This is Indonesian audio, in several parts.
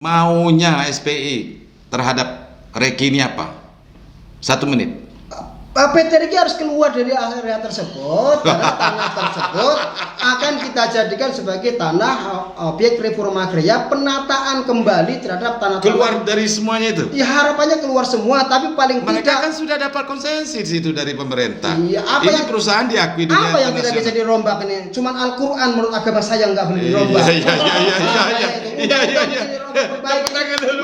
Maunya SPI terhadap Reki ini apa? 1 menit. PT Reki harus keluar dari area tersebut karena tanah tersebut akan kita jadikan sebagai tanah objek reforma agraria, penataan kembali terhadap tanah. Keluar dari semuanya itu? Ya harapannya keluar semua, tapi paling mereka tidak kan sudah dapat konsensi di situ dari pemerintah. Iya, apa ini yang, perusahaan diakui dunia apa yang tidak bisa dirombak ini? Cuman Al-Quran menurut agama saya nggak boleh dirombak. Iya. Tangan dulu.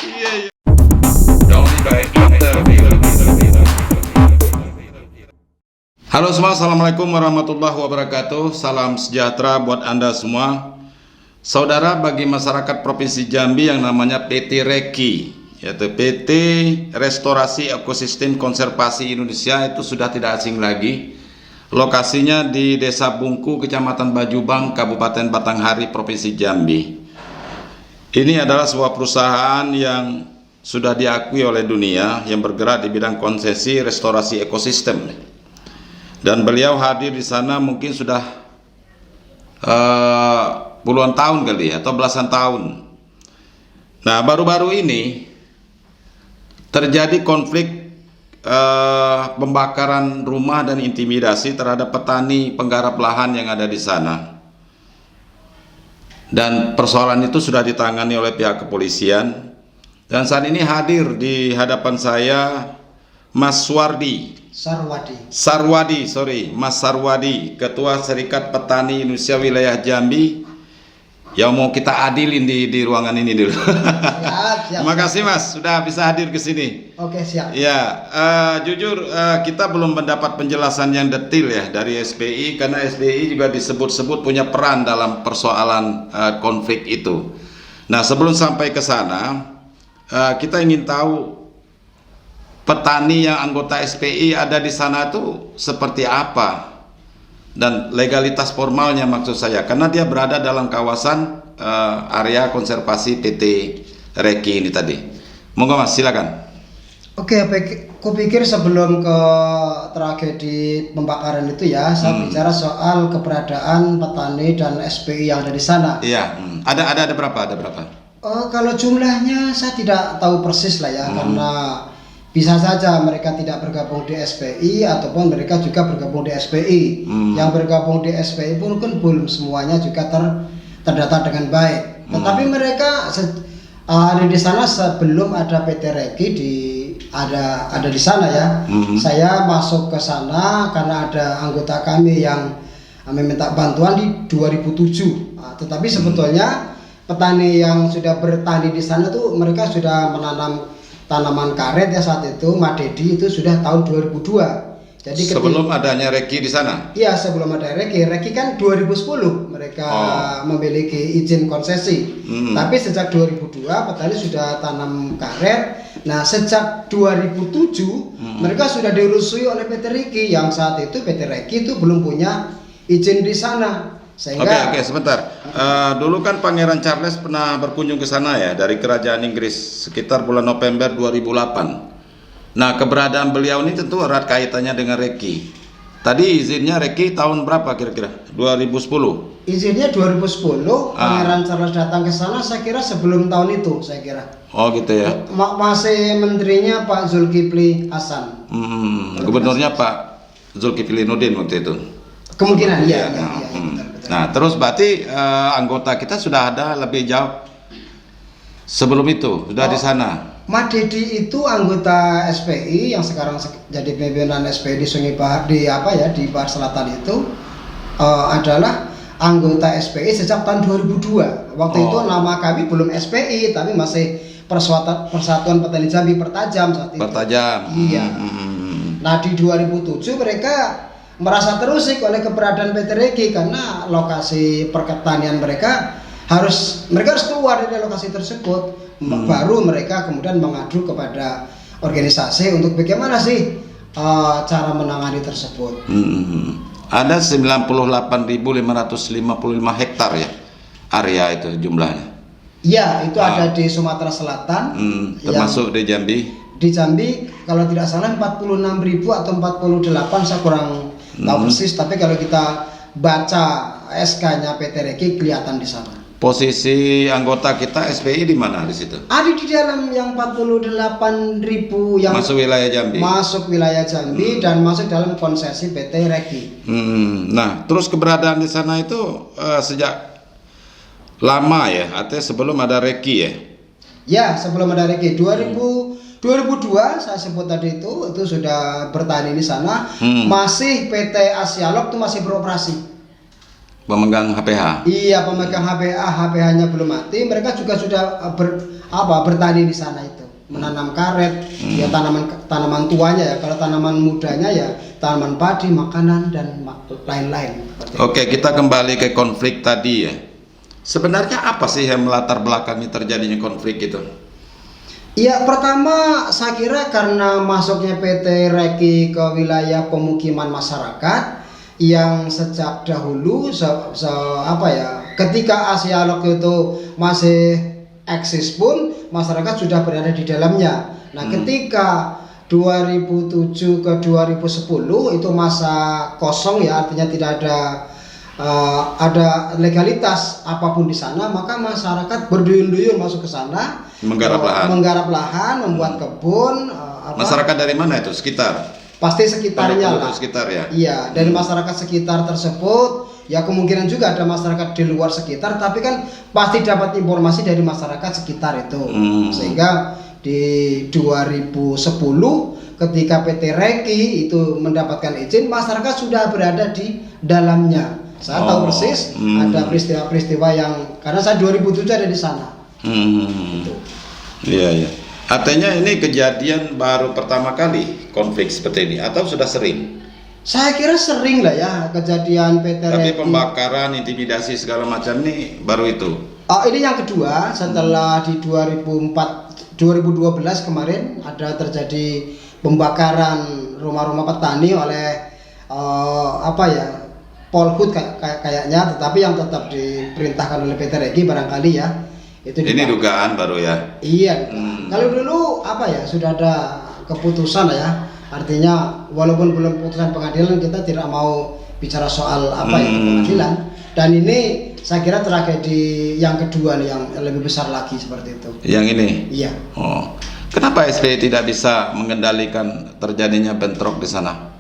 Iya. Halo semua, assalamualaikum warahmatullahi wabarakatuh. Salam sejahtera buat Anda semua. Saudara, bagi masyarakat Provinsi Jambi yang namanya PT Reki, yaitu PT Restorasi Ekosistem Konservasi Indonesia, itu sudah tidak asing lagi. Lokasinya di Desa Bungku, Kecamatan Bajubang, Kabupaten Batanghari, Provinsi Jambi. Ini adalah sebuah perusahaan yang sudah diakui oleh dunia yang bergerak di bidang konsesi restorasi ekosistem. Dan beliau hadir di sana mungkin sudah puluhan tahun kali atau belasan tahun. Nah, baru-baru ini terjadi konflik pembakaran rumah dan intimidasi terhadap petani penggarap lahan yang ada di sana. Dan persoalan itu sudah ditangani oleh pihak kepolisian. Dan saat ini hadir di hadapan saya Mas Sarwadi, Ketua Serikat Petani Indonesia Wilayah Jambi, yang mau kita adilin di ruangan ini dulu. Siap. Terima kasih Mas, sudah bisa hadir ke sini. Oke, siap. Ya, jujur kita belum mendapat penjelasan yang detail ya dari SPI, karena SPI juga disebut-sebut punya peran dalam persoalan konflik itu. Nah, sebelum sampai ke sana, kita ingin tahu petani yang anggota SPI ada di sana itu seperti apa, dan legalitas formalnya maksud saya, karena dia berada dalam kawasan area konservasi PT Reki ini tadi. Monggo Mas, silakan. Oke, aku pikir sebelum ke tragedi pembakaran itu ya, saya bicara soal keberadaan petani dan SPI yang ada di sana. Iya, ada berapa? Kalau jumlahnya saya tidak tahu persis lah ya, karena bisa saja mereka tidak bergabung di SPI ataupun mereka juga bergabung di SPI. Yang bergabung di SPI pun kan belum semuanya juga terdata dengan baik. Tetapi mereka ada di sana sebelum ada PT Reki ada di sana ya. Saya masuk ke sana karena ada anggota kami yang meminta bantuan di 2007. Tetapi sebetulnya petani yang sudah bertani di sana tuh mereka sudah menanam tanaman karet ya saat itu, Madedi itu sudah tahun 2002. Jadi sebelum adanya Reki di sana? Iya, sebelum ada Reki. Reki kan 2010 mereka memiliki izin konsesi. Tapi sejak 2002 petani sudah tanam karet. Nah, sejak 2007 mereka sudah dirusui oleh PT Reki, yang saat itu PT Reki itu belum punya izin di sana. Sehingga Oke, sebentar. Dulu kan Pangeran Charles pernah berkunjung ke sana ya, dari Kerajaan Inggris sekitar bulan November 2008. Nah, keberadaan beliau ini tentu erat kaitannya dengan Reki. Tadi izinnya Reki tahun berapa kira-kira? 2010. Izinnya 2010. Pangeran Charles datang ke sana saya kira sebelum tahun itu, saya kira. Oh gitu ya. Masih menterinya Pak Zulkifli Hasan. Gubernurnya Pak Zulkifli Nurdin waktu itu. Kemungkinan iya. Nah, terus berarti anggota kita sudah ada lebih jauh sebelum itu, sudah di sana. Madedi itu anggota SPI yang sekarang jadi pimpinan SPI di Sungai Bahar di Bahar Selatan itu adalah anggota SPI sejak tahun 2002. Waktu itu nama kami belum SPI tapi masih Persatuan Petani Jambi Pertajam saat itu. Pertajam. Iya. Nah, di 2007 mereka merasa terusik oleh keberadaan PT Reki karena lokasi pertanian mereka harus keluar dari lokasi tersebut. Baru mereka kemudian mengadu kepada organisasi untuk bagaimana sih cara menangani tersebut. Ada 98.555 hektar ya area itu jumlahnya. Iya, itu ada di Sumatera Selatan. Termasuk di Jambi. Di Jambi kalau tidak salah 46.000 atau 48, saya kurang tahu persis, tapi kalau kita baca SK-nya PT Reki kelihatan di sana. posisi anggota kita SPI di mana di situ? Ada di dalam yang 48.000 yang Masuk wilayah Jambi. masuk wilayah Jambi dan masuk dalam konsesi PT Reki. Nah, terus keberadaan di sana itu sejak lama ya, artinya sebelum ada Reki ya? Ya, sebelum ada Reki 2002 saya sebut tadi itu sudah bertani di sana. Masih PT Asialog itu masih beroperasi. Pemegang HPH. Iya, pemegang HPH-nya belum mati. Mereka juga sudah bertani di sana itu, menanam karet, ya tanaman tuanya ya. Kalau tanaman mudanya ya tanaman padi, makanan dan lain-lain. Oke, kita kembali ke konflik tadi ya. Sebenarnya apa sih yang melatar belakangi terjadinya konflik itu? Ya, pertama saya kira karena masuknya PT Reki ke wilayah pemukiman masyarakat yang sejak dahulu ketika Asialog itu masih eksis pun masyarakat sudah berada di dalamnya. Nah, ketika 2007 ke 2010 itu masa kosong ya, artinya tidak ada legalitas apapun di sana, maka masyarakat berduyun-duyun masuk ke sana, menggarap lahan, membuat kebun. Masyarakat dari mana itu? Sekitar? Pasti sekitarnya lah. Sekitar ya. Iya, dari masyarakat sekitar tersebut, ya kemungkinan juga ada masyarakat di luar sekitar, tapi kan pasti dapat informasi dari masyarakat sekitar itu. Sehingga di 2010 ketika PT Reki itu mendapatkan izin, masyarakat sudah berada di dalamnya. Saya tahu persis ada peristiwa-peristiwa yang karena saya 2007 ada di sana. Gitu. Iya, iya. Artinya ini kejadian baru pertama kali konflik seperti ini atau sudah sering? Saya kira sering lah ya kejadian PT Reki. Tapi pembakaran, intimidasi segala macam ini baru itu. Ini yang kedua setelah di 2012 kemarin ada terjadi pembakaran rumah-rumah petani oleh Polhut kayaknya, tetapi yang tetap diperintahkan oleh PT Reki barangkali ya. Ini dugaan baru ya. Iya. Kalau dulu sudah ada keputusan ya. Artinya walaupun belum putusan pengadilan, kita tidak mau bicara soal pengadilan. Dan ini saya kira tragedi yang kedua nih, yang lebih besar lagi seperti itu. Yang ini? Iya. Oh. Kenapa SPI tidak bisa mengendalikan terjadinya bentrok di sana?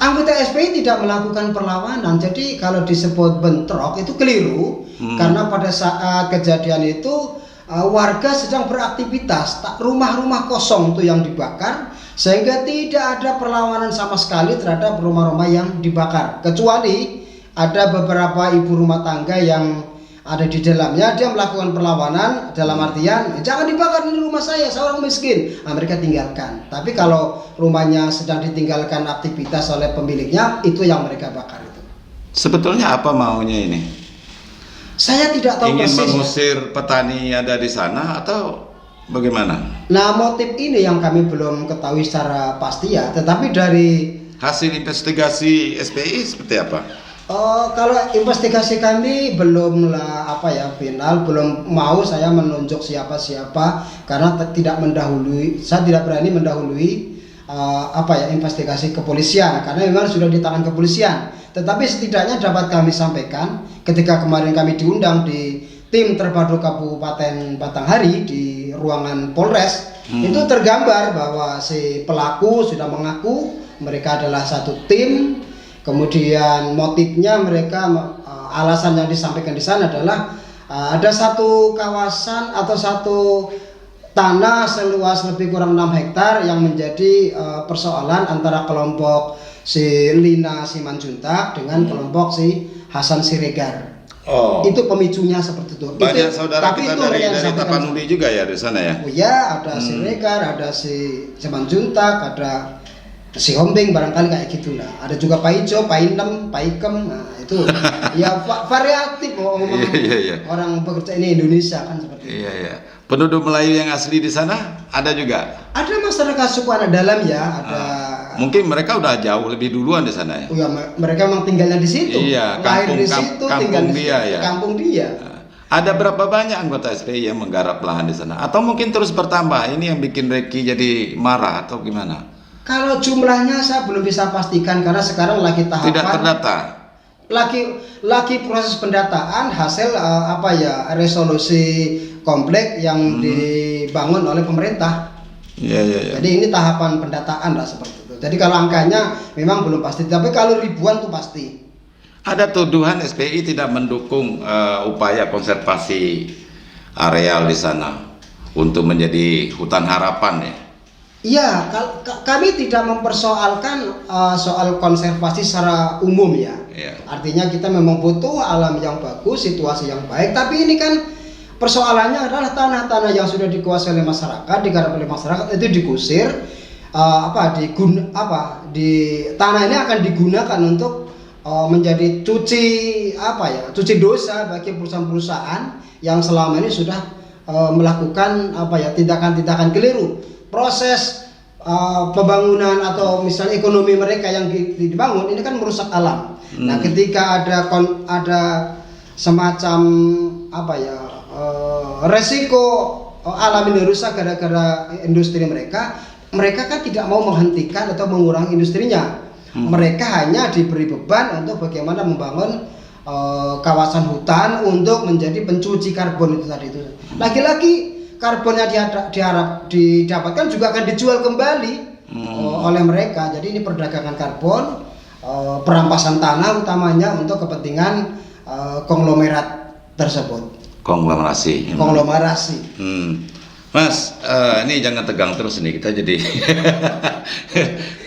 Anggota SPI tidak melakukan perlawanan. Jadi kalau disebut bentrok itu keliru, karena pada saat kejadian itu warga sedang beraktivitas, rumah-rumah kosong itu yang dibakar, sehingga tidak ada perlawanan sama sekali terhadap rumah-rumah yang dibakar, kecuali ada beberapa ibu rumah tangga yang ada di dalamnya, dia melakukan perlawanan dalam artian jangan dibakar, ini rumah saya orang miskin. Mereka tinggalkan. Tapi kalau rumahnya sedang ditinggalkan aktivitas oleh pemiliknya, itu yang mereka bakar itu. Sebetulnya apa maunya ini? Saya tidak tahu ingin persis. Ingin mengusir petani ada di sana atau bagaimana? Nah, motif ini yang kami belum ketahui secara pasti ya. Tetapi dari hasil investigasi SPI seperti apa? Kalau investigasi kami belum final, belum mau saya menunjuk siapa-siapa karena tidak mendahului, saya tidak berani mendahului investigasi kepolisian karena memang sudah di tangan kepolisian. Tetapi setidaknya dapat kami sampaikan ketika kemarin kami diundang di tim terpadu Kabupaten Batanghari di ruangan Polres, itu tergambar bahwa si pelaku sudah mengaku mereka adalah satu tim. Kemudian motifnya mereka alasan yang disampaikan di sana adalah ada satu kawasan atau satu tanah seluas lebih kurang 6 hektar yang menjadi persoalan antara kelompok si Lina Simanjuntak dengan kelompok si Hasan Siregar. Itu pemicunya seperti itu. Banyak saudara kita dari Tapanuli juga ya di sana ya. Oh ya, ada Siregar, ada si Simanjuntak, ada si Hombing barangkali kayak gitulah. Ada juga Pak Ijo, Pak Inem, Pak Ikem. Nah, itu ya variatif orang bekerja ini Indonesia kan seperti itu. Iya. Penduduk Melayu yang asli di sana ada juga. Ada masyarakat suku anak dalam ya, ada. Mungkin mereka udah jauh lebih duluan di sana ya. Oh ya, mereka memang tinggalnya di situ. Iya, lahir di situ, tinggal di situ. Ya. Kampung dia. Ada berapa banyak anggota SPI yang menggarap lahan di sana? Atau mungkin terus bertambah? Ini yang bikin Reki jadi marah atau gimana? Kalau jumlahnya saya belum bisa pastikan karena sekarang lagi tahapan. Tidak terdata. lagi proses pendataan hasil resolusi komplek yang dibangun oleh pemerintah. Iya. Jadi ini tahapan pendataan lah seperti itu. Jadi kalau angkanya memang belum pasti, tapi kalau ribuan tuh pasti. Ada tuduhan SPI tidak mendukung upaya konservasi areal di sana untuk menjadi hutan harapan ya. Iya, kami tidak mempersoalkan soal konservasi secara umum ya. Iya. Artinya kita memang butuh alam yang bagus, situasi yang baik. Tapi ini kan persoalannya adalah tanah-tanah yang sudah dikuasai oleh masyarakat, digarap oleh masyarakat itu dikusir. Tanah ini akan digunakan untuk menjadi cuci dosa bagi perusahaan-perusahaan yang selama ini sudah melakukan tindakan-tindakan keliru. Proses pembangunan atau misalnya ekonomi mereka yang dibangun ini kan merusak alam. Nah, ketika ada semacam resiko alam ini rusak gara-gara industri mereka kan tidak mau menghentikan atau mengurangi industrinya. Mereka hanya diberi beban untuk bagaimana membangun kawasan hutan untuk menjadi pencuci karbon itu tadi itu. Lagi-lagi karbonnya didapatkan juga akan dijual kembali oleh mereka. Jadi ini perdagangan karbon, perampasan tanah utamanya untuk kepentingan konglomerat tersebut. Konglomerasi. Mas, ini jangan tegang terus nih, kita jadi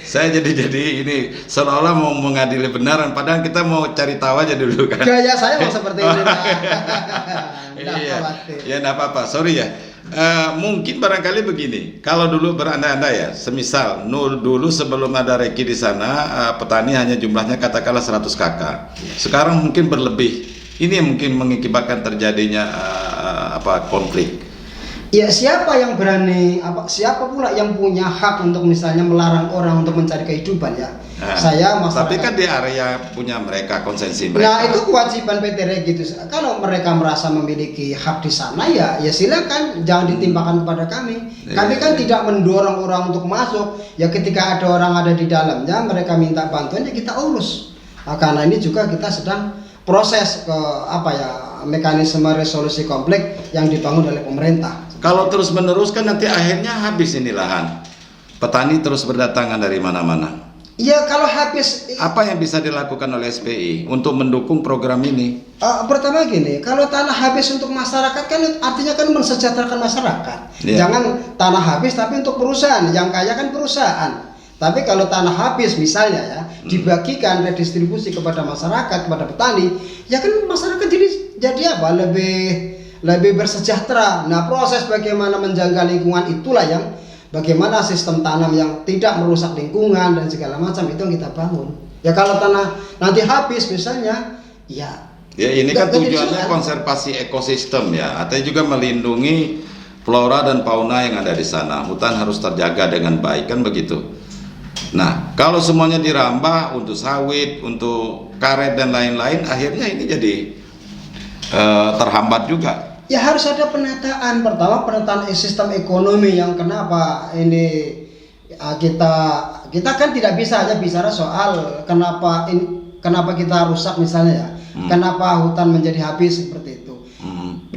saya jadi ini seolah-olah mau mengadili benaran, padahal kita mau cari tahu aja dulu kan. Gaya saya mau seperti ini. Iya, ya enggak apa-apa, sorry ya. Mungkin barangkali begini, kalau dulu berandai-andai ya, semisal dulu sebelum ada reki di sana, petani hanya jumlahnya katakanlah 100 kakak. Sekarang mungkin berlebih. Ini mungkin mengakibatkan terjadinya konflik. Ya, siapa yang berani siapa pula yang punya hak untuk misalnya melarang orang untuk mencari kehidupan ya? Saya masyarakat. Tapi kan di area punya mereka, konsensi mereka. Nah, itu kewajiban PT Regi gitu. Kalau mereka merasa memiliki hak di sana ya silakan, jangan ditimpakan kepada kami. Kami kan tidak mendorong orang untuk masuk. Ya ketika ada orang ada di dalamnya, mereka minta bantuan ya kita urus. Karena ini juga kita sedang proses mekanisme resolusi komplek yang dibangun oleh pemerintah. Kalau terus menerus kan nanti akhirnya habis ini lahan. Petani terus berdatangan dari mana-mana. Ya kalau habis. Apa yang bisa dilakukan oleh SPI untuk mendukung program ini? Pertama gini, kalau tanah habis untuk masyarakat kan artinya kan mensejahterakan masyarakat. Jangan tanah habis tapi untuk perusahaan, yang kaya kan perusahaan. Tapi kalau tanah habis misalnya ya dibagikan redistribusi kepada masyarakat, kepada petani, ya kan masyarakat jadi lebih bersejahtera. Nah, proses bagaimana menjaga lingkungan itulah yang bagaimana sistem tanam yang tidak merusak lingkungan dan segala macam itu yang kita bangun. Ya kalau tanah nanti habis misalnya, ya ini kan tujuannya konservasi ekosistem ya, artinya juga melindungi flora dan fauna yang ada di sana. Hutan harus terjaga dengan baik kan begitu. Nah, kalau semuanya dirambah untuk sawit, untuk karet dan lain-lain, akhirnya ini jadi terhambat juga. Ya harus ada penataan. Pertama penataan sistem ekonomi yang kenapa ini kita kan tidak bisa hanya bicara soal kenapa kita rusak misalnya ya. Kenapa hutan menjadi habis seperti itu.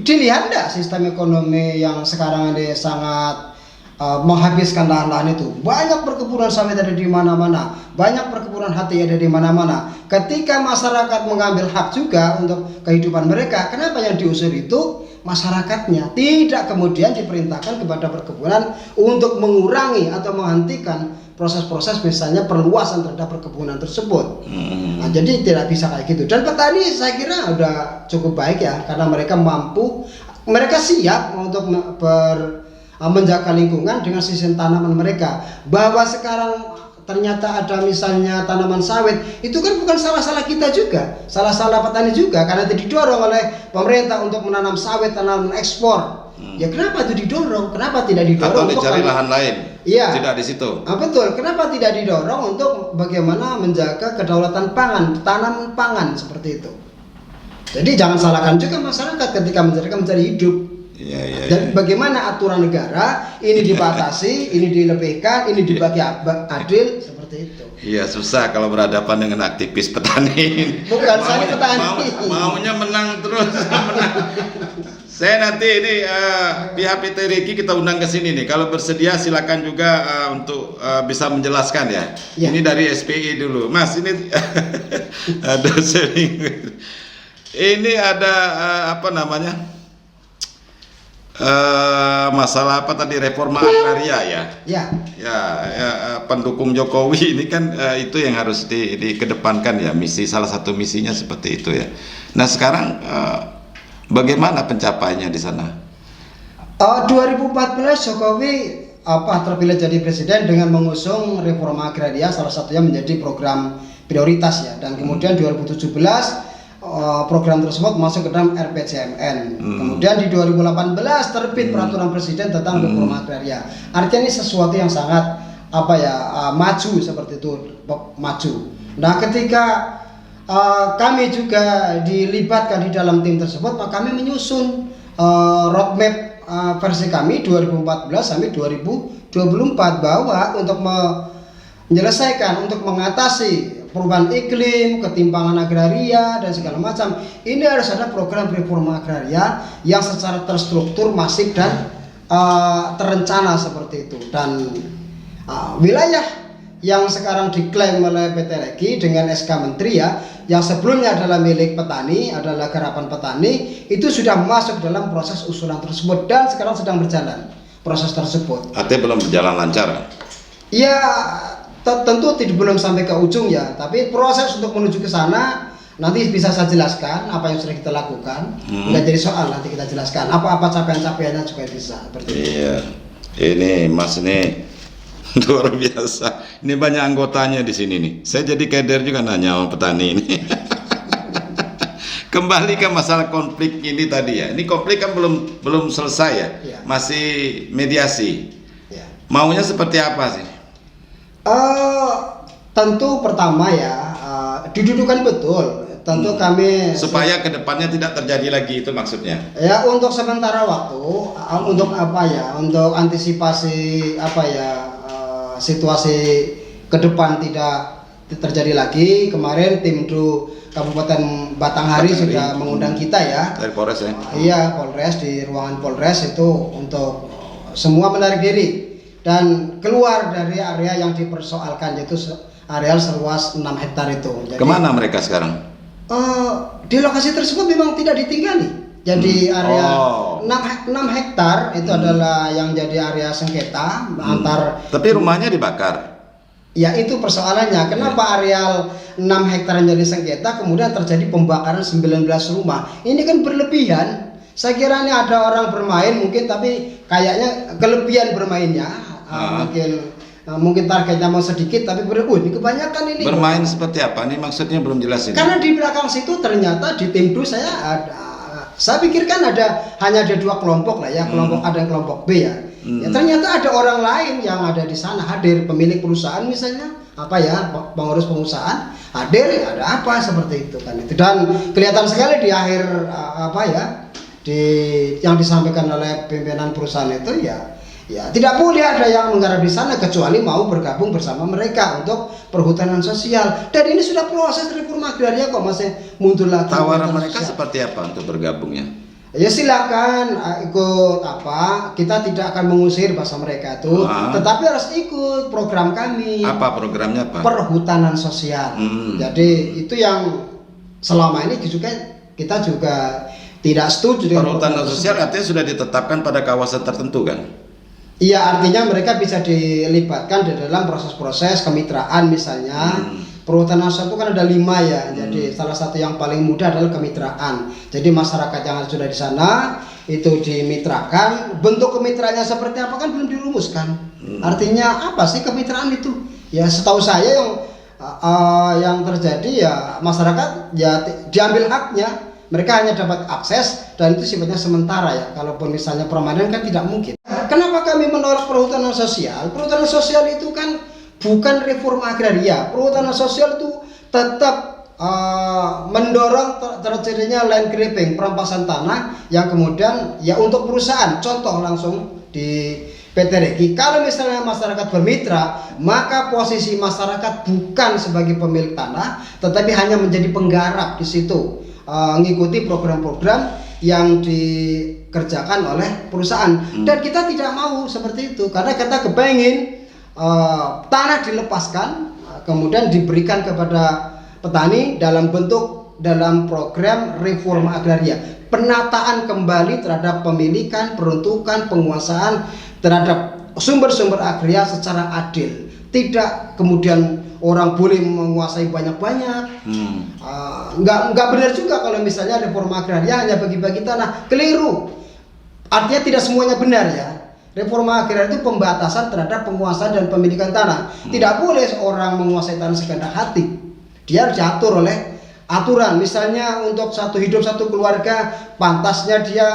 Dilihat enggak sistem ekonomi yang sekarang ini sangat menghabiskan lahan-lahan itu. Banyak perkebunan sawit ada di mana-mana, banyak perkebunan hati ada di mana-mana. Ketika masyarakat mengambil hak juga untuk kehidupan mereka, kenapa yang diusir itu masyarakatnya? Tidak kemudian diperintahkan kepada perkebunan untuk mengurangi atau menghentikan proses-proses misalnya perluasan terhadap perkebunan tersebut. Nah, jadi tidak bisa kayak gitu. Dan petani saya kira udah cukup baik ya, karena mereka mampu, mereka siap untuk menjaga lingkungan dengan sistem tanaman mereka. Bahwa sekarang ternyata ada misalnya tanaman sawit, itu kan bukan salah-salah kita juga, salah-salah petani juga, karena itu didorong oleh pemerintah untuk menanam sawit, tanaman ekspor. Ya kenapa itu didorong? Kenapa tidak didorong? Atau dicari lahan lain? Iya. Tidak di situ. Betul. Kenapa tidak didorong untuk bagaimana menjaga kedaulatan pangan, tanaman pangan seperti itu? Jadi jangan salahkan juga masyarakat ketika mencari hidup. Dan bagaimana aturan negara ini dibatasi, ini dilebihkan, ini dibagi adil seperti itu. Iya, susah kalau berhadapan dengan aktivis petani. Bukan saya petani. Maunya menang terus. Menang. Saya nanti ini pihak PT Reki kita undang ke sini nih. Kalau bersedia silakan juga untuk bisa menjelaskan ya. Ini dari SPI dulu, Mas. Ini ada ini ada apa namanya? Masalah apa tadi, reforma agraria ya? Pendukung Jokowi ini kan itu yang harus dikedepankan ya, salah satu misinya seperti itu ya. Nah sekarang bagaimana pencapaiannya di sana? 2014 Jokowi terpilih jadi presiden dengan mengusung reforma agraria, salah satunya menjadi program prioritas ya. Dan kemudian 2017 program tersebut masuk ke dalam RPJMN. Kemudian di 2018 terbit peraturan presiden tentang reforma agraria. Artinya ini sesuatu yang sangat maju seperti itu, maju. Nah, ketika kami juga dilibatkan di dalam tim tersebut, maka kami menyusun roadmap versi kami 2014 sampai 2024 bahwa untuk menyelesaikan, untuk mengatasi perubahan iklim, ketimpangan agraria dan segala macam, ini harus ada program reforma agraria yang secara terstruktur, masif dan terencana seperti itu. Dan wilayah yang sekarang diklaim oleh PT Reki dengan SK Menteri ya, yang sebelumnya adalah milik petani, adalah garapan petani, itu sudah masuk dalam proses usulan tersebut dan sekarang sedang berjalan proses tersebut. Artinya belum berjalan lancar? Ya, tentu belum sampai ke ujung ya, tapi proses untuk menuju ke sana nanti bisa saya jelaskan apa yang sudah kita lakukan. Nggak jadi soal, nanti kita jelaskan apa capaian-capaiannya juga bisa seperti itu. Iya, ini Mas ini luar biasa. Ini banyak anggotanya di sini nih. Saya jadi kader juga nanya sama petani ini. Kembali ke masalah konflik ini tadi ya. Ini konflik kan belum selesai ya, masih mediasi. Maunya seperti apa sih? Tentu pertama ya, didudukan betul. Tentu kami supaya kedepannya tidak terjadi lagi, itu maksudnya. Ya, untuk sementara waktu, untuk untuk antisipasi situasi ke depan tidak terjadi lagi. Kemarin tim Kabupaten Batanghari sudah mengundang kita ya. Dari Polres ya? Iya, Polres, di ruangan Polres itu untuk semua menarik diri dan keluar dari area yang dipersoalkan, yaitu areal seluas 6 hektar itu. Jadi, kemana mereka sekarang? Di lokasi tersebut memang tidak ditinggali. Jadi area 6 hektar itu adalah yang jadi area sengketa antar. Tapi rumahnya dibakar. Ya, itu persoalannya. Kenapa areal 6 hektar yang jadi sengketa kemudian terjadi pembakaran 19 rumah? Ini kan berlebihan. Saya kira ini ada orang bermain mungkin, tapi kayaknya kelebihan bermainnya. Mungkin targetnya mau sedikit tapi ini kebanyakan ini. Bermain seperti apa? Ini maksudnya belum jelas ini. Karena di belakang situ ternyata di tim saya saya pikirkan hanya ada 2 kelompok lah ya, kelompok A dan kelompok B ya. Ya ternyata ada orang lain yang ada di sana hadir, pemilik perusahaan misalnya, pengurus perusahaan hadir, ada apa seperti itu kan itu. Dan kelihatan sekali di akhir yang disampaikan oleh pimpinan perusahaan itu ya tidak boleh ada yang menggarap di sana kecuali mau bergabung bersama mereka untuk perhutanan sosial. Dan ini sudah proses reforma agraria kok masih muncul lagi. Tawaran mereka seperti apa untuk bergabungnya? Ya silakan ikut kita tidak akan mengusir bahasa mereka itu, tetapi harus ikut program kami. Apa programnya, Pak? Perhutanan sosial. Jadi itu yang selama ini juga kita juga tidak setuju dengan perhutanan sosial. Artinya sudah ditetapkan pada kawasan tertentu kan? Iya, artinya mereka bisa dilibatkan di dalam proses-proses kemitraan misalnya. Perhutanan sosial itu kan ada 5 ya. Jadi salah satu yang paling mudah adalah kemitraan. Jadi masyarakat yang sudah di sana itu dimitrakan. Bentuk kemitraannya seperti apa kan belum dirumuskan. Artinya apa sih kemitraan itu? Ya setahu saya yang terjadi ya masyarakat ya diambil haknya. Mereka hanya dapat akses dan itu sifatnya sementara ya. Kalaupun misalnya permanen kan tidak mungkin. Kenapa kami menolak perhutanan sosial? Perhutanan sosial itu kan bukan reforma agraria. Perhutanan sosial itu tetap mendorong terjadinya land grabbing, perampasan tanah yang kemudian ya untuk perusahaan. Contoh langsung di PT Reki, kalau misalnya masyarakat bermitra, maka posisi masyarakat bukan sebagai pemilik tanah, tetapi hanya menjadi penggarap di situ, mengikuti program-program yang dikerjakan oleh perusahaan. Dan kita tidak mau seperti itu, karena kita kepengen tanah dilepaskan, kemudian diberikan kepada petani dalam program reforma agraria, penataan kembali terhadap pemilikan, peruntukan, penguasaan terhadap sumber-sumber agraria secara adil. Tidak kemudian orang boleh menguasai banyak-banyak. Nggak benar juga kalau misalnya reforma agraria hanya bagi-bagi tanah. Keliru. Artinya tidak semuanya benar ya. Reforma agraria itu pembatasan terhadap penguasaan dan pemilikan tanah. Tidak boleh orang menguasai tanah sekehendak hati. Dia harus diatur oleh aturan. Misalnya untuk hidup satu keluarga, pantasnya dia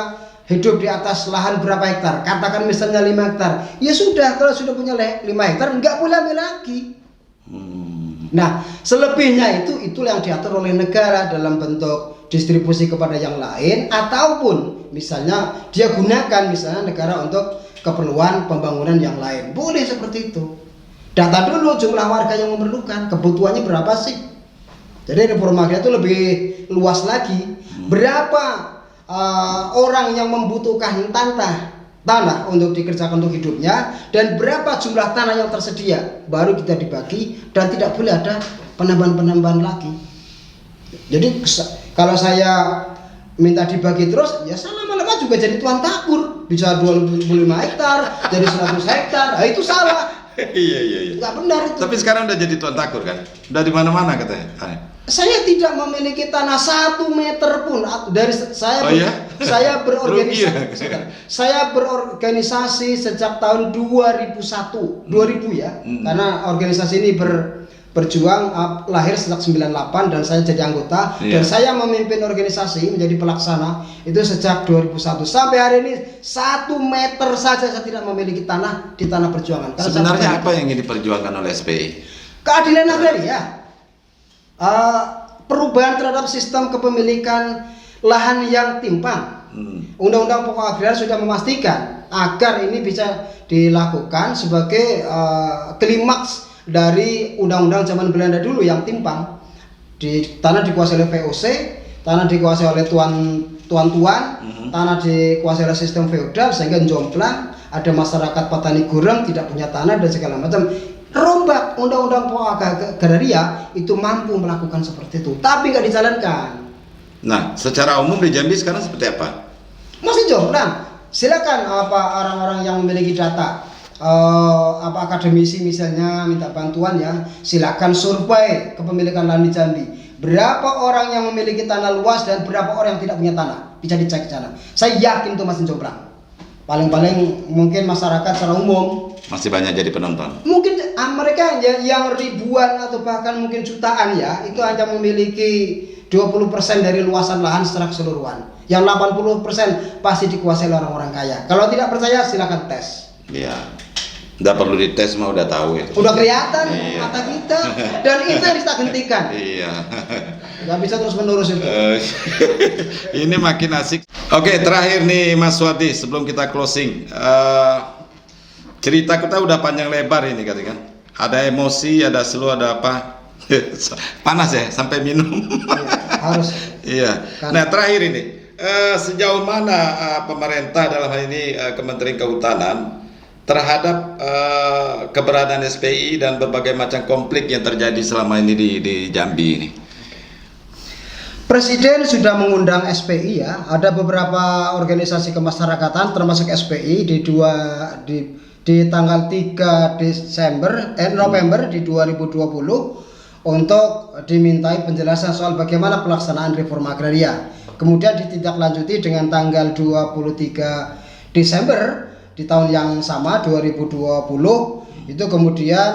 hidup di atas lahan berapa hektar, katakan misalnya 5 hektar. Ya sudah, kalau sudah punya 5 hektar nggak boleh ambil lagi. Nah, selebihnya itulah yang diatur oleh negara dalam bentuk distribusi kepada yang lain, ataupun misalnya dia gunakan misalnya negara untuk keperluan pembangunan yang lain. Boleh seperti itu. Data dulu jumlah warga yang memerlukan, kebutuhannya berapa sih. Jadi reforma agraria itu lebih luas lagi. Berapa orang yang membutuhkan tanah untuk dikerjakan untuk hidupnya, dan berapa jumlah tanah yang tersedia, baru kita dibagi, dan tidak boleh ada penambahan lagi. Jadi kalau saya minta dibagi terus, ya saya lama-lama juga jadi tuan takur, bisa 25 hektar, jadi 100 hektar, itu salah. Iya. Nggak benar itu. Tapi sekarang udah jadi tuan takur kan? Udah di mana-mana katanya. Saya tidak memiliki tanah 1 meter pun dari saya. Saya berorganisasi. Saya berorganisasi sejak tahun 2001, 2000 ya. Karena organisasi ini berjuang lahir sejak 98 dan saya jadi anggota. Dan saya memimpin organisasi menjadi pelaksana itu sejak 2001 sampai hari ini. 1 meter saja saya tidak memiliki tanah di tanah perjuangan. Sebenarnya apa yang ingin diperjuangkan oleh SPI? Keadilan agraria. Perubahan terhadap sistem kepemilikan lahan yang timpang. Undang-undang Pokok Agraria sudah memastikan agar ini bisa dilakukan sebagai klimaks dari undang-undang zaman Belanda dulu yang timpang. Tanah dikuasai oleh VOC, tanah dikuasai oleh tuan-tuan, tanah dikuasai oleh sistem feodal sehingga jomplang, ada masyarakat petani gurem tidak punya tanah dan segala macam. Rombak undang-undang Pokok Agraria itu mampu melakukan seperti itu, tapi nggak dijalankan. Nah, secara umum di Jambi sekarang seperti apa? Masih jomplang. Silakan orang-orang yang memiliki data, akademisi misalnya minta bantuan ya, silakan survei kepemilikan lahan di Jambi. Berapa orang yang memiliki tanah luas dan berapa orang yang tidak punya tanah? Bisa dicek di sana. Saya yakin itu masih jomplang. Paling-paling mungkin masyarakat secara umum masih banyak jadi penonton. Mungkin mereka yang ribuan atau bahkan mungkin jutaan ya, itu hanya memiliki 20% dari luasan lahan secara keseluruhan. Yang 80% pasti dikuasai oleh orang-orang kaya. Kalau tidak percaya silakan tes. Iya. Nggak perlu dites mah udah tahu itu. Udah kelihatan mata kita, dan itu yang kita hentikan. Iya. Nggak bisa terus menerus itu. Ini makin asik. Oke, terakhir nih Mas Wadi sebelum kita closing. Cerita kita udah panjang lebar ini kan. Ada emosi, ada slow, ada apa? Panas ya sampai minum. Iya, harus. Iya. Nah, terakhir ini sejauh mana pemerintah dalam hal ini Kementerian Kehutanan terhadap keberadaan SPI dan berbagai macam konflik yang terjadi selama ini di Jambi ini? Presiden sudah mengundang SPI ya. Ada beberapa organisasi kemasyarakatan termasuk SPI di tanggal 3 November di 2020 untuk dimintai penjelasan soal bagaimana pelaksanaan reforma agraria. Kemudian ditindaklanjuti dengan tanggal 23 Desember di tahun yang sama 2020 itu kemudian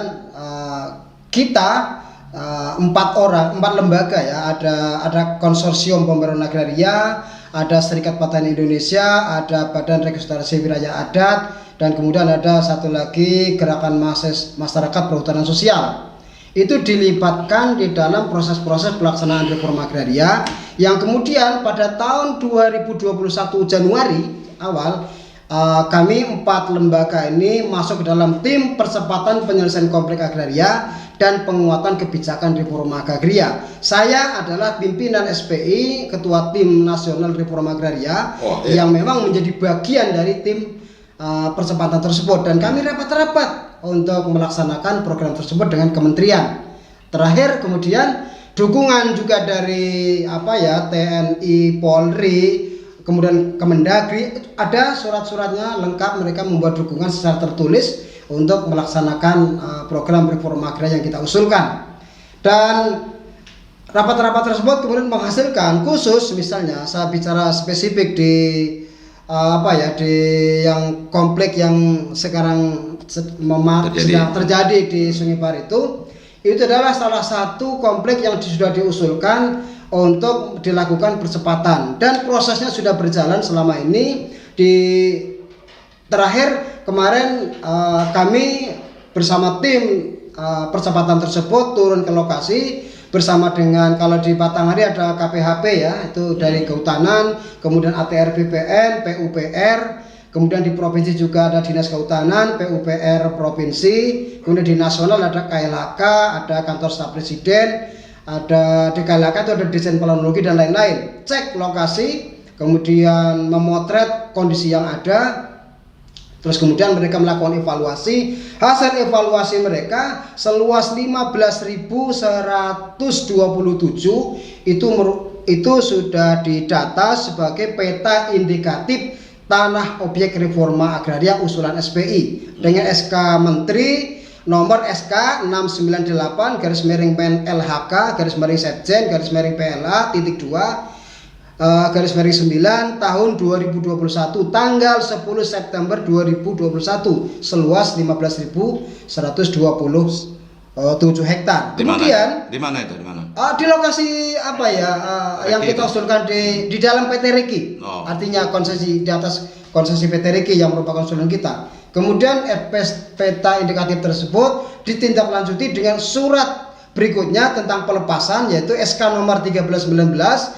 kita 4 lembaga ya, ada konsorsium pembaruan agraria, ada Serikat Petani Indonesia, ada Badan Registrasi Wilayah Adat, dan kemudian ada satu lagi Gerakan Masyarakat Perhutanan Sosial. itu dilibatkan di dalam proses-proses pelaksanaan reforma agraria yang kemudian pada tahun 2021 Januari awal kami 4 lembaga ini masuk ke dalam tim percepatan penyelesaian konflik agraria dan penguatan kebijakan reforma agraria. Saya adalah pimpinan SPI, ketua tim nasional reforma agraria yang memang menjadi bagian dari tim percepatan tersebut, dan kami rapat-rapat untuk melaksanakan program tersebut dengan kementerian. Terakhir kemudian dukungan juga dari TNI, Polri, kemudian Kemendagri, ada surat-suratnya lengkap, mereka membuat dukungan secara tertulis untuk melaksanakan program reforma agraria yang kita usulkan. Dan rapat-rapat tersebut kemudian menghasilkan, khusus misalnya saya bicara spesifik di di yang konflik yang sekarang sedang terjadi di Sungai Bahar itu adalah salah satu konflik yang sudah diusulkan untuk dilakukan percepatan, dan prosesnya sudah berjalan selama ini. Terakhir kemarin kami bersama tim percepatan tersebut turun ke lokasi bersama dengan, kalau di Batanghari ada KPHP ya, itu dari Kehutanan, kemudian ATR BPN, PUPR, kemudian di provinsi juga ada Dinas Kehutanan, PUPR provinsi, kemudian di nasional ada KLHK, ada kantor staf presiden, ada di KLHK itu ada desain planologi dan lain-lain. Cek lokasi, kemudian memotret kondisi yang ada. Terus kemudian mereka melakukan evaluasi. Hasil evaluasi mereka seluas 15.127 itu sudah didata sebagai peta indikatif tanah objek reforma agraria usulan SPI dengan SK Menteri nomor SK 698 /Men LHK /Setjen PLA titik 2 /9 tahun 2021 tanggal 10 September 2021 seluas 15.127 hektar. Kemudian di mana itu? Di mana? Di lokasi yang kita usulkan di dalam PT Reki. Artinya konsesi di atas konsesi PT Reki yang merupakan usulan kita. Kemudian peta indikatif tersebut ditindaklanjuti dengan surat berikutnya tentang pelepasan, yaitu SK nomor 1319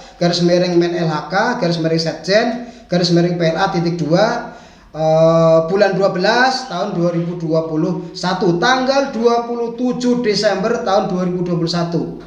/Men LHK /Setjen PLA titik 2 bulan 12 tahun 2021 tanggal 27 Desember tahun 2021.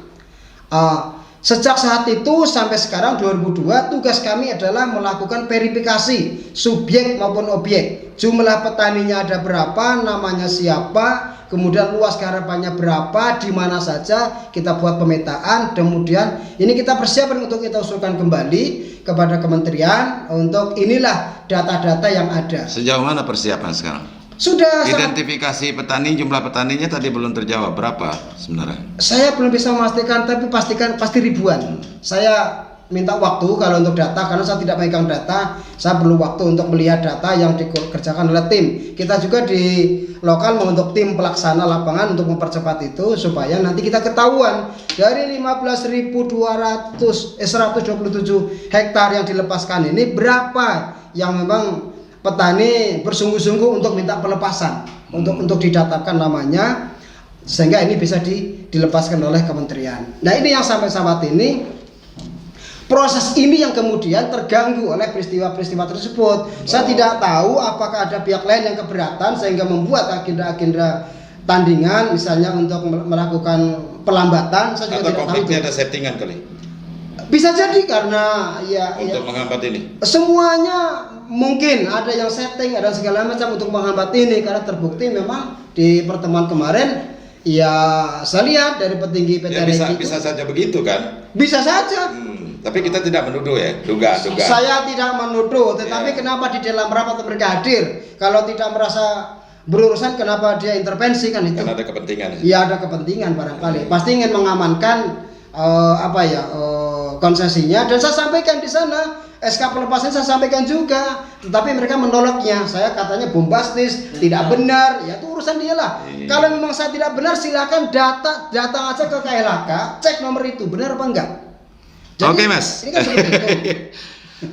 Sejak saat itu sampai sekarang 2002 tugas kami adalah melakukan verifikasi subjek maupun objek. Jumlah petaninya ada berapa, namanya siapa, kemudian luas garapannya berapa, di mana saja, kita buat pemetaan. Kemudian ini kita persiapkan untuk kita usulkan kembali kepada kementerian untuk inilah data-data yang ada. Sejauh mana persiapan sekarang? Sudah identifikasi petani, jumlah petaninya tadi belum terjawab, berapa sebenarnya? Saya belum bisa memastikan, tapi pasti ribuan. Saya minta waktu kalau untuk data, karena saya tidak pegang data, saya perlu waktu untuk melihat data yang dikerjakan oleh tim. Kita juga di lokal membentuk tim pelaksana lapangan untuk mempercepat itu supaya nanti kita ketahuan dari 15.127 hektar yang dilepaskan ini berapa yang memang petani bersungguh-sungguh untuk minta pelepasan, untuk didaftarkan namanya, sehingga ini bisa dilepaskan oleh kementerian. Nah, ini yang sampai saat ini, proses ini yang kemudian terganggu oleh peristiwa-peristiwa tersebut. Saya tidak tahu apakah ada pihak lain yang keberatan sehingga membuat agenda-agenda tandingan, misalnya untuk melakukan pelambatan. Saya juga tidak tahu. Atau ada settingan kali? Bisa jadi karena untuk menghambat ini. Semuanya mungkin ada yang setting, ada segala macam untuk menghambat ini, karena terbukti memang di pertemuan kemarin saya lihat dari petinggi PT Reki bisa saja begitu kan? Bisa saja. Tapi kita tidak menuduh ya, duga. Saya tidak menuduh, tetapi kenapa di dalam rapat mereka hadir? Kalau tidak merasa berurusan, kenapa dia intervensi kan itu? Kan ada kepentingan. Ya ada kepentingan barangkali. Pasti ingin mengamankan konsesinya, dan saya sampaikan di sana SK pelepasan saya sampaikan juga, tetapi mereka menolaknya. Saya katanya bombastis, tidak benar, ya itu urusan dia lah. Kalau memang saya tidak benar, silakan datang aja ke KLHK, cek nomor itu benar apa enggak. Oke, Mas. Ini kan seperti itu.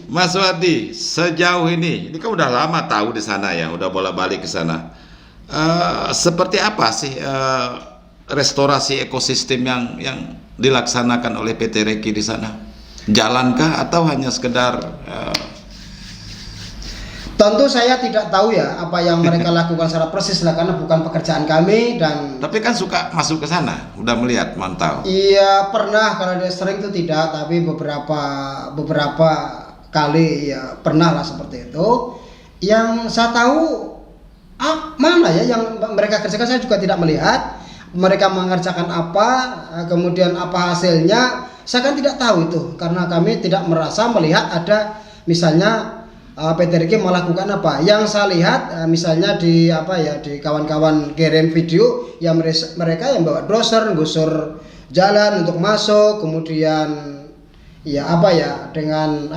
Mas Wadi, sejauh ini kan udah lama tahu di sana ya, udah bolak-balik ke sana. Seperti apa sih restorasi ekosistem yang dilaksanakan oleh PT Reki di sana? Jalankah atau hanya sekedar Tentu saya tidak tahu ya apa yang mereka lakukan secara persis lah, karena bukan pekerjaan kami. Dan tapi kan suka masuk ke sana, udah melihat, mantau. iya pernah, kalau dia sering itu tidak, tapi beberapa kali ya pernah lah seperti itu. Yang saya tahu mana ya yang mereka kerjakan, saya juga tidak melihat mereka mengerjakan apa, kemudian apa hasilnya, saya kan tidak tahu itu, karena kami tidak merasa melihat ada misalnya PT Reki melakukan apa. Yang saya lihat misalnya di di kawan-kawan kirim video yang mereka yang bawa doser gusur jalan untuk masuk, kemudian dengan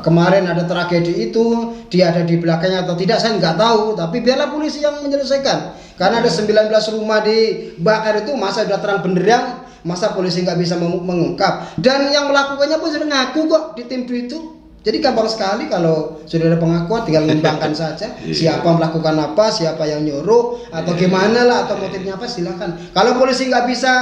kemarin ada tragedi itu, dia ada di belakangnya atau tidak saya nggak tahu, tapi biarlah polisi yang menyelesaikan, karena ada 19 rumah dibakar itu, masa sudah terang benderang, masa polisi nggak bisa mengungkap. Dan yang melakukannya pun sudah ngaku kok di tim itu. Jadi gampang sekali kalau sudah ada pengakuan, tinggal mengembangkan saja siapa melakukan apa, siapa yang nyuruh atau gimana lah, atau motifnya apa, silakan. Kalau polisi nggak bisa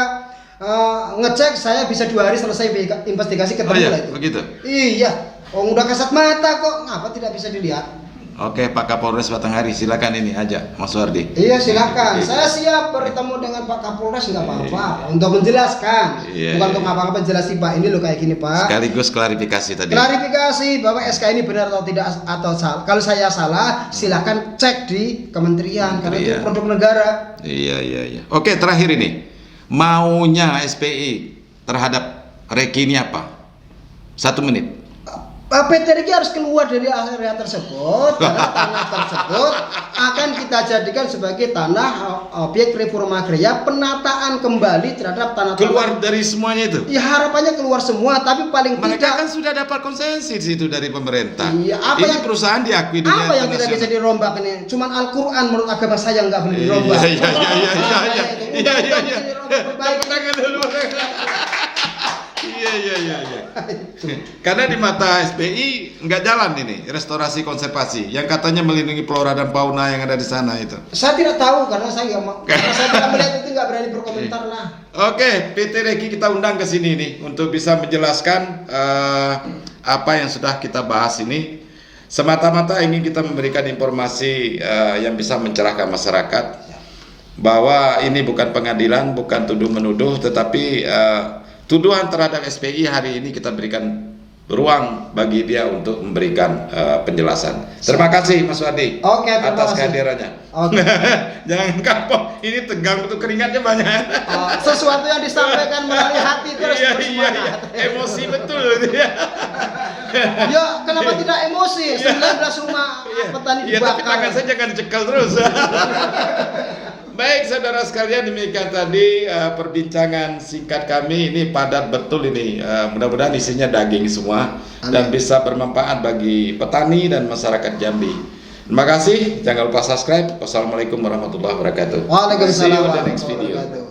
ngecek, saya bisa 2 hari selesai investigasi, ketemu lah itu. Begitu. Iya, udah kasat mata kok, ngapa tidak bisa dilihat? Oke, Pak Kapolres Batanghari, silakan ini aja, Mas Wardi. Iya, silakan. Saya siap bertemu dengan Pak Kapolres, nggak apa-apa, untuk menjelaskan. Bukan untuk apa-apa, jelasin Pak, ini lo kayak gini Pak. Sekaligus klarifikasi tadi. Klarifikasi bahwa SK ini benar atau tidak, atau salah. Kalau saya salah, silakan cek di kementerian, karena itu produk negara. Iya. Oke, terakhir ini, maunya SPI terhadap Reki ini apa? 1 menit. PT Reki harus keluar dari area tersebut, karena tanah tersebut akan kita jadikan sebagai tanah objek reforma agraria, penataan kembali terhadap tanah. Keluar dari semuanya itu? Ya harapannya keluar semua, tapi paling mereka tidak kan sudah dapat konsensi di situ dari pemerintah. Iya, ini perusahaan diakui dunia apa yang tidak bisa dirombak ini? Cuman Al-Quran menurut agama saya nggak boleh dirombak. Iya. Iya. Karena di mata SPI nggak jalan ini restorasi konservasi yang katanya melindungi flora dan fauna yang ada di sana itu. Saya tidak tahu karena saya tidak melihat itu, nggak berani berkomentar lah. Oke, PT Reki kita undang ke sini nih untuk bisa menjelaskan apa yang sudah kita bahas ini. Semata-mata ingin kita memberikan informasi yang bisa mencerahkan masyarakat bahwa ini bukan pengadilan, bukan tuduh menuduh, tetapi tuduhan terhadap SPI hari ini kita berikan ruang bagi dia untuk memberikan penjelasan. Terima kasih Mas Wadi atas kehadirannya. Jangan kapok, ini tegang betul, keringatnya banyak. Sesuatu yang disampaikan melalui hati itu harus bersemangat. Emosi betul. Ya kenapa tidak emosi? 19 rumah petani dibakar. Iya, tapi tangan saya jangan dicekal terus. Baik saudara sekalian, demikian tadi perbincangan singkat kami. Ini padat betul ini, mudah-mudahan isinya daging semua. Amin. Dan bisa bermanfaat bagi petani dan masyarakat Jambi. Terima kasih, jangan lupa subscribe. Wassalamualaikum warahmatullahi wabarakatuh. Waalaikumsalam See you in the next video.